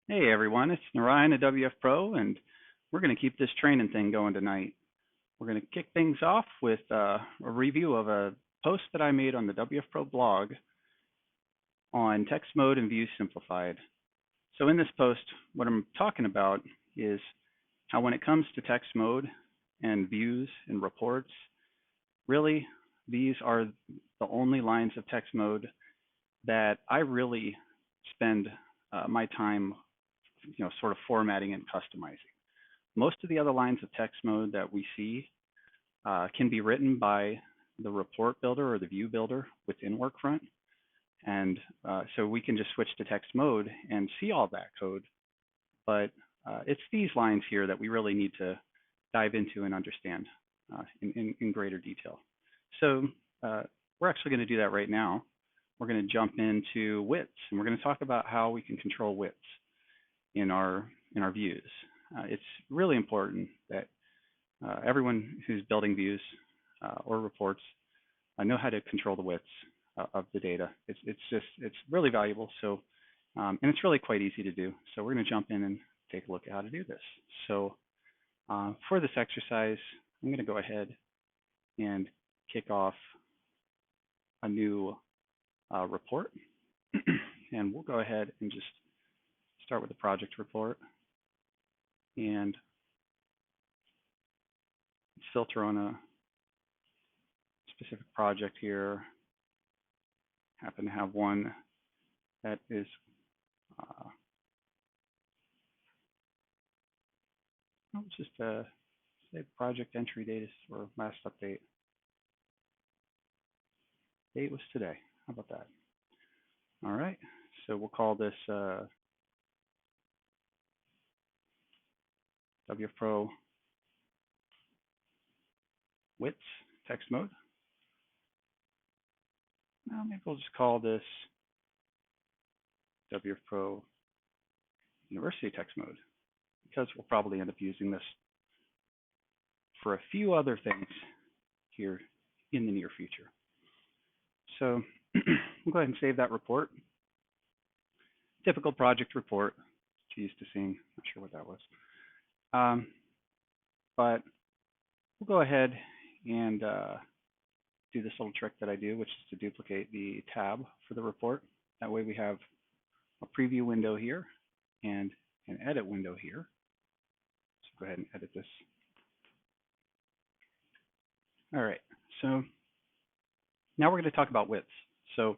Hey everyone, it's Narayan at WFPro, and we're going to keep this training thing going tonight. We're going to kick things off with a review of a post that I made on the WFPro blog on text mode and views simplified. So in this post, what I'm talking about is how when it comes to text mode and views and reports, really these are the only lines of text mode that I really spend my time, sort of formatting and customizing. Most of the other lines of text mode that we see can be written by the report builder or the view builder within Workfront. And so we can just switch to text mode and see all that code. But it's these lines here that we really need to dive into and understand in greater detail. So we're actually going to do that right now. We're going to jump into widths, and we're going to talk about how we can control widths in our views. It's really important that everyone who's building views or reports know how to control the widths of the data. It's really valuable. So and it's really quite easy to do. So we're going to jump in and take a look at how to do this. So for this exercise, I'm going to go ahead and kick off a new report, and we'll go ahead and just start with the project report and filter on a specific project here. Happen to have one that is just say project entry date or last update. Date was today. How about that? All right. So we'll call this WFPro widths text mode. Now maybe we'll just call this WFPro University text mode, because we'll probably end up using this for a few other things here in the near future. So we'll go ahead and save that report. Typical project report. It's used to seeing, not sure what that was. But we'll go ahead and do this little trick that I do, which is to duplicate the tab for the report. That way we have a preview window here and an edit window here. So go ahead and edit this. All right, so now we're going to talk about widths. So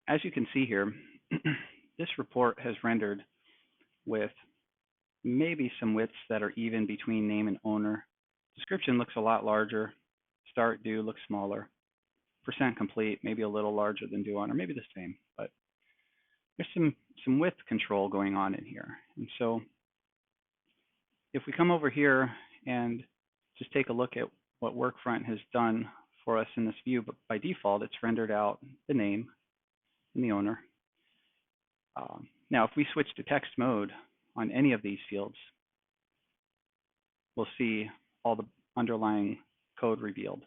as you can see here, this report has rendered with maybe some widths that are even between name and owner. Description looks a lot larger. Start due looks smaller. Percent complete maybe a little larger than due on, or maybe the same, but there's some width control going on in here. And so if we come over here and just take a look at what Workfront has done for us in this view, but by default it's rendered out the name and the owner. Now if we switch to text mode on any of these fields, we'll see all the underlying code revealed,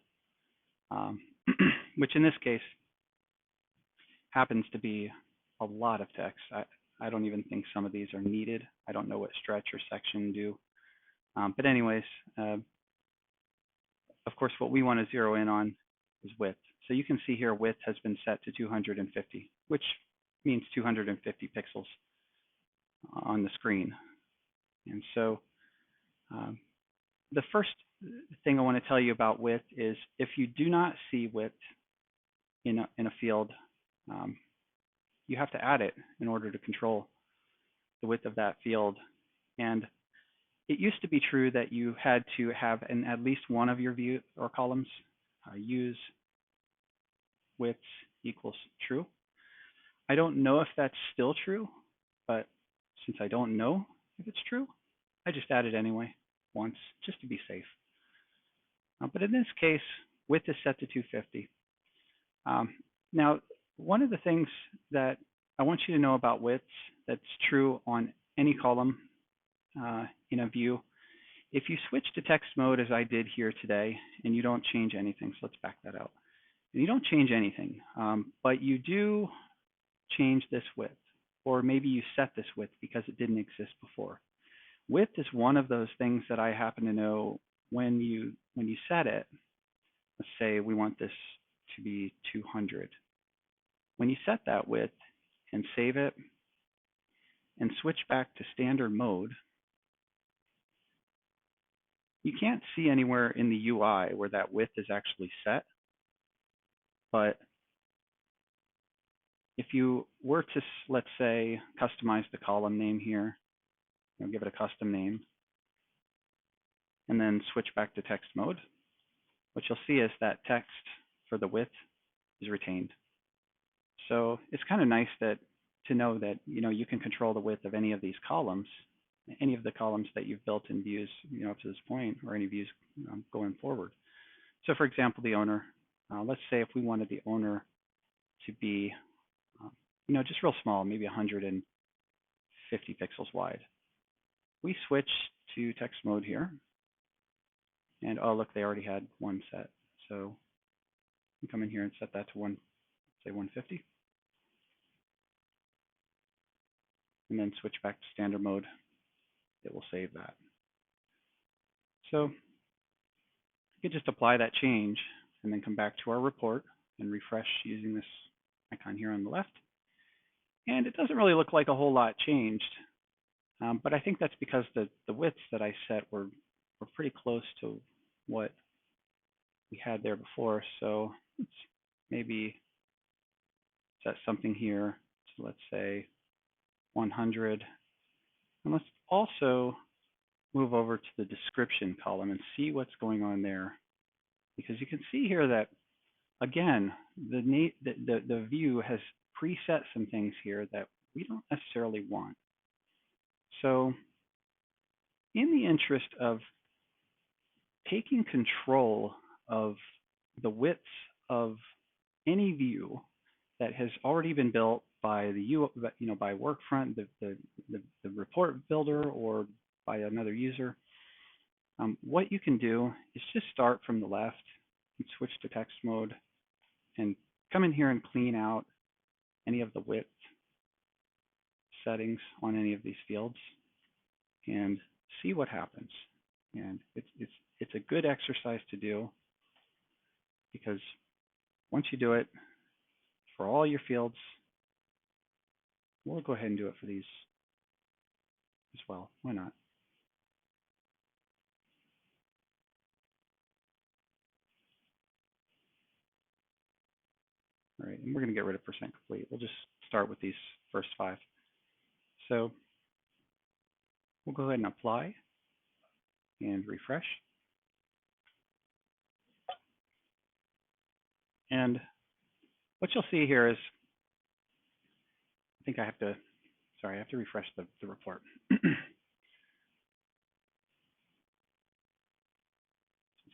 which in this case happens to be a lot of text. I don't even think some of these are needed. I don't know what stretch or section do. But anyways, of course, what we want to zero in on is width. So you can see here width has been set to 250, which means 250 pixels on the screen. And so the first thing I want to tell you about width is if you do not see width in a field, you have to add it in order to control the width of that field. And it used to be true that you had to have in at least one of your view or columns use widths equals true. I don't know if that's still true, but since I don't know if it's true, I just add it anyway once just to be safe. But in this case, width is set to 250. Now, one of the things that I want you to know about widths that's true on any column in a view, if you switch to text mode as I did here today and you don't change anything, so let's back that out. And you don't change anything, but you do change this width. or maybe you set this width because it didn't exist before. Width is one of those things that I happen to know when you set it. Let's say we want this to be 200. When you set that width and save it and switch back to standard mode, you can't see anywhere in the UI where that width is actually set. But if you were to, let's say, customize the column name here, give it a custom name, and then switch back to text mode, what you'll see is that text for the width is retained. So it's kind of nice to know that you can control the width of any of these columns, any of the columns that you've built in views up to this point, or any views going forward. So for example, the owner, let's say if we wanted the owner to be just real small, maybe 150 pixels wide. We switch to text mode here, and oh look, they already had one set. So we come in here and set that to say 150, and then switch back to standard mode. It will save that. So you could just apply that change and then come back to our report and refresh using this icon here on the left. And it doesn't really look like a whole lot changed, but I think that's because the widths that I set were pretty close to what we had there before. So let's maybe set something here. So let's say 100. And let's also move over to the description column and see what's going on there. Because you can see here that, again, the view has preset some things here that we don't necessarily want. So in the interest of taking control of the widths of any view that has already been built by by Workfront, the report builder, or by another user, what you can do is just start from the left and switch to text mode and come in here and clean out any of the width settings on any of these fields and see what happens. And it's a good exercise to do, because once you do it for all your fields, we'll go ahead and do it for these as well. Why not? All right, and we're going to get rid of percent complete. We'll just start with these first 5. So we'll go ahead and apply and refresh. And what you'll see here is, I think I have to refresh the report.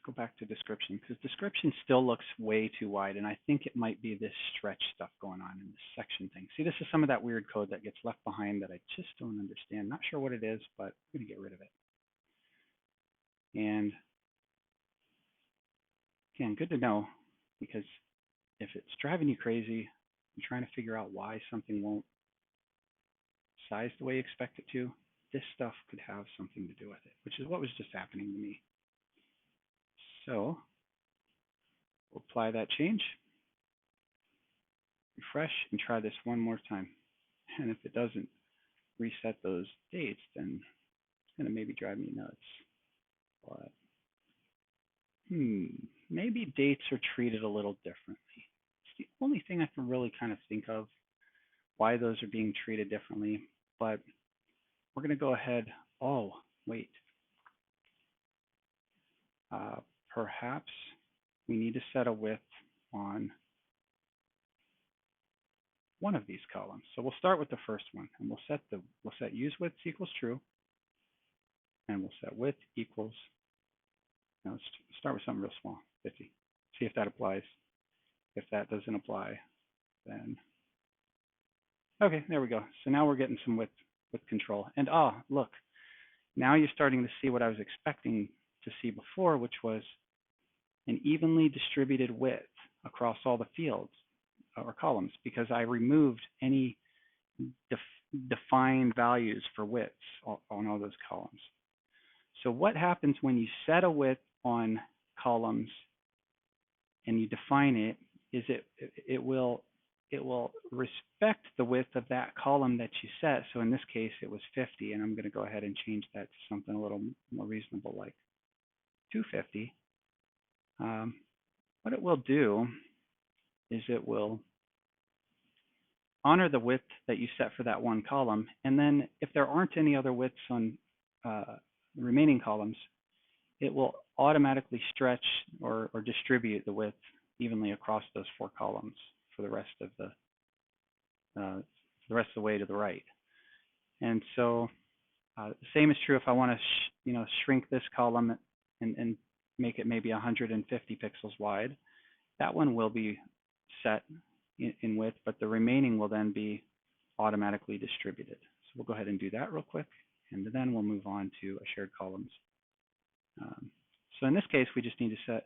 Go back to description, because description still looks way too wide, and I think it might be this stretch stuff going on in this section thing. See, this is some of that weird code that gets left behind that I just don't understand. Not sure what it is, but I'm going to get rid of it. And again, good to know, because if it's driving you crazy and trying to figure out why something won't size the way you expect it to, this stuff could have something to do with it, which is what was just happening to me. So we'll apply that change, refresh, and try this one more time. And if it doesn't reset those dates, then it's going to maybe drive me nuts. But maybe dates are treated a little differently. It's the only thing I can really kind of think of why those are being treated differently. But we're going to go ahead. Oh, wait. Perhaps we need to set a width on one of these columns. So we'll start with the first one, and we'll set use width equals true, and we'll set width equals. Now let's start with something real small, 50. See if that applies. If that doesn't apply, then okay, there we go. So now we're getting some width control. And look, now you're starting to see what I was expecting to see before, which was an evenly distributed width across all the fields or columns, because I removed any define values for widths on all those columns. So what happens when you set a width on columns and you define it is it will respect the width of that column that you set. So in this case, it was 50, and I'm going to go ahead and change that to something a little more reasonable, like 250. What it will do is it will honor the width that you set for that one column, and then if there aren't any other widths on the remaining columns, it will automatically stretch or distribute the width evenly across those 4 columns for the rest of the way to the right. And so the same is true if I want to shrink this column and make it maybe 150 pixels wide. That one will be set in width, but the remaining will then be automatically distributed. So we'll go ahead and do that real quick, and then we'll move on to shared columns. So in this case, we just need to set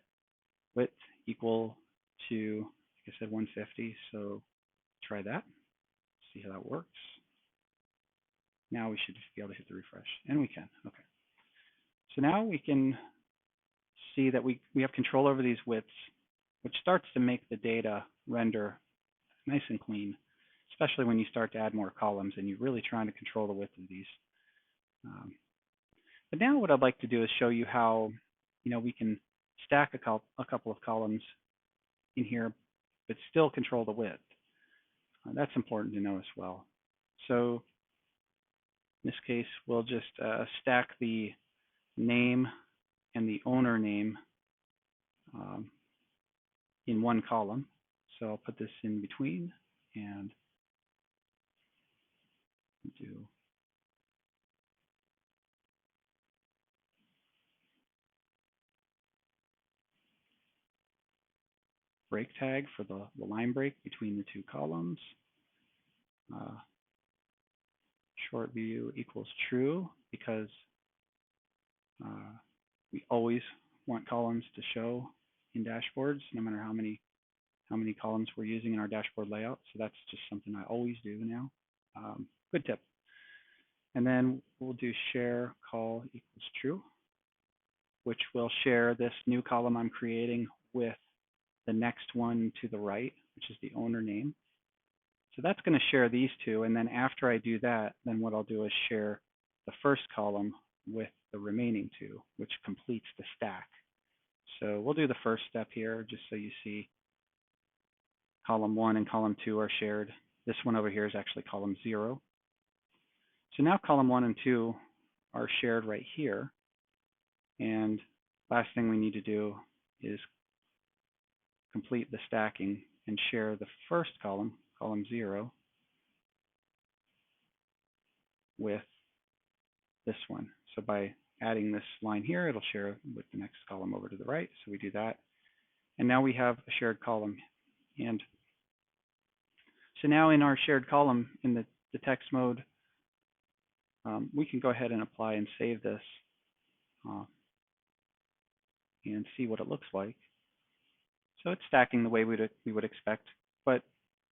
width equal to, like I said, 150. So try that, see how that works. Now we should just be able to hit the refresh, and we can. Okay. So now we can see that we have control over these widths, which starts to make the data render nice and clean, especially when you start to add more columns and you're really trying to control the width of these. But now what I'd like to do is show you how we can stack a couple of columns in here, but still control the width. That's important to know as well. So in this case, we'll just stack the name and the owner name in one column. So I'll put this in between and do break tag for the line break between the 2 columns. Short view equals true because we always want columns to show in dashboards, no matter how many columns we're using in our dashboard layout. So that's just something I always do now. Good tip. And then we'll do share call equals true, which will share this new column I'm creating with the next one to the right, which is the owner name. So that's going to share these 2, and then after I do that, then what I'll do is share the first column with the remaining 2, which completes the stack. So we'll do the first step here, just so you see column 1 and column 2 are shared. This one over here is actually column 0. So now column 1 and 2 are shared right here. And last thing we need to do is complete the stacking and share the first column, column 0, with this one. So by adding this line here, it'll share with the next column over to the right. So we do that. And now we have a shared column. And so now in our shared column, in the text mode, we can go ahead and apply and save this and see what it looks like. So it's stacking the way we would expect. But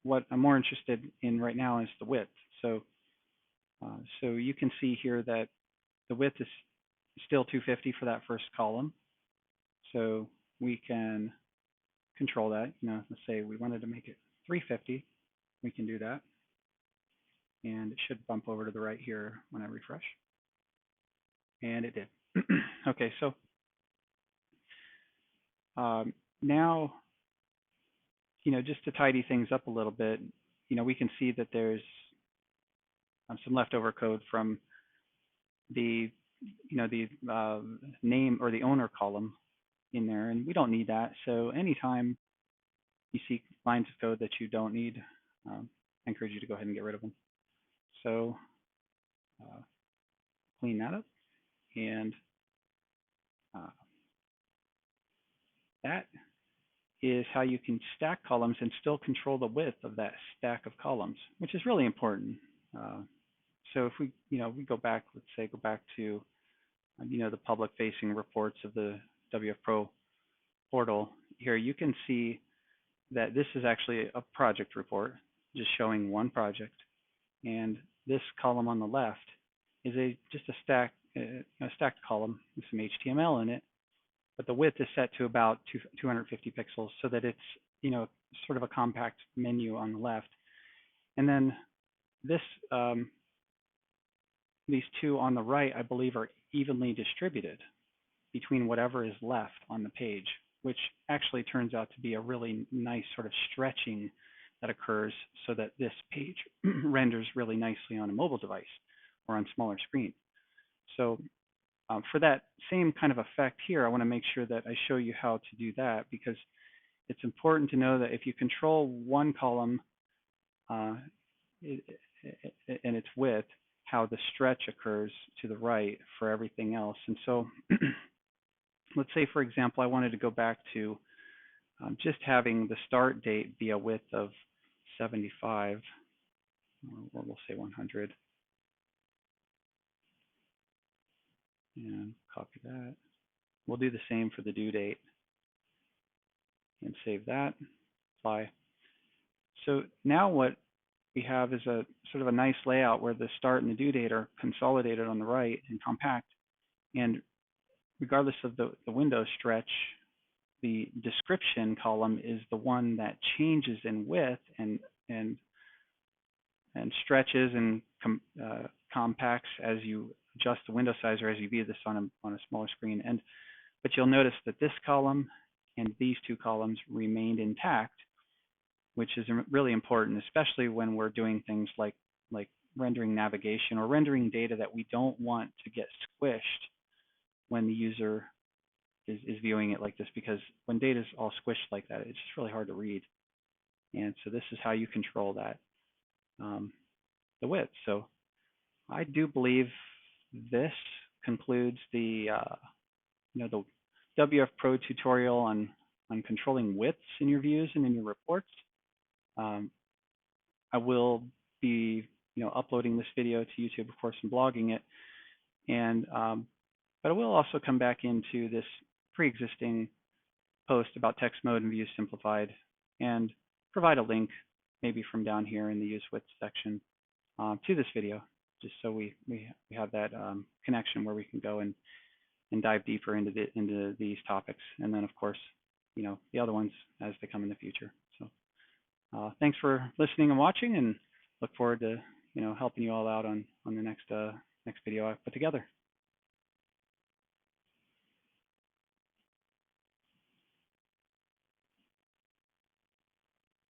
what I'm more interested in right now is the width. So you can see here that the width is still 250 for that first column. So we can control that. Let's say we wanted to make it 350. We can do that. And it should bump over to the right here when I refresh. And it did. Okay, so now, just to tidy things up a little bit, we can see that there's some leftover code from the name or the owner column in there, and we don't need that. So anytime you see lines of code that you don't need, I encourage you to go ahead and get rid of them. So clean that up, and that is how you can stack columns and still control the width of that stack of columns, which is really important. So if we go back, let's say go back to the public-facing reports of the WFPro portal here, you can see that this is actually a project report, just showing one project. And this column on the left is just a stacked column with some HTML in it, but the width is set to about 250 pixels so that it's, sort of a compact menu on the left. And then this, these two on the right, I believe, are evenly distributed between whatever is left on the page, which actually turns out to be a really nice sort of stretching that occurs so that this page renders really nicely on a mobile device or on smaller screen. So for that same kind of effect here, I want to make sure that I show you how to do that, because it's important to know that if you control one column and its width, how the stretch occurs to the right for everything else. And so let's say, for example, I wanted to go back to just having the start date be a width of 75, or we'll say 100. And copy that. We'll do the same for the due date and save that, apply. So now what we have is a sort of a nice layout where the start and the due date are consolidated on the right and compact. And regardless of the window stretch, the description column is the one that changes in width and stretches and compacts as you adjust the window size or as you view this on a smaller screen. But you'll notice that this column and these two columns remained intact, which is really important, especially when we're doing things like rendering navigation or rendering data that we don't want to get squished when the user is viewing it like this, because when data is all squished like that, it's just really hard to read. And so this is how you control that, the width. So I do believe this concludes the the WFPro tutorial on controlling widths in your views and in your reports. I will be uploading this video to YouTube, of course, and blogging it. But I will also come back into this pre-existing post about text mode and views simplified and provide a link maybe from down here in the use width section to this video, just so we have that connection where we can go and dive deeper into these topics, and then of course the other ones as they come in the future. So thanks for listening and watching, and look forward to helping you all out on the next video I put together.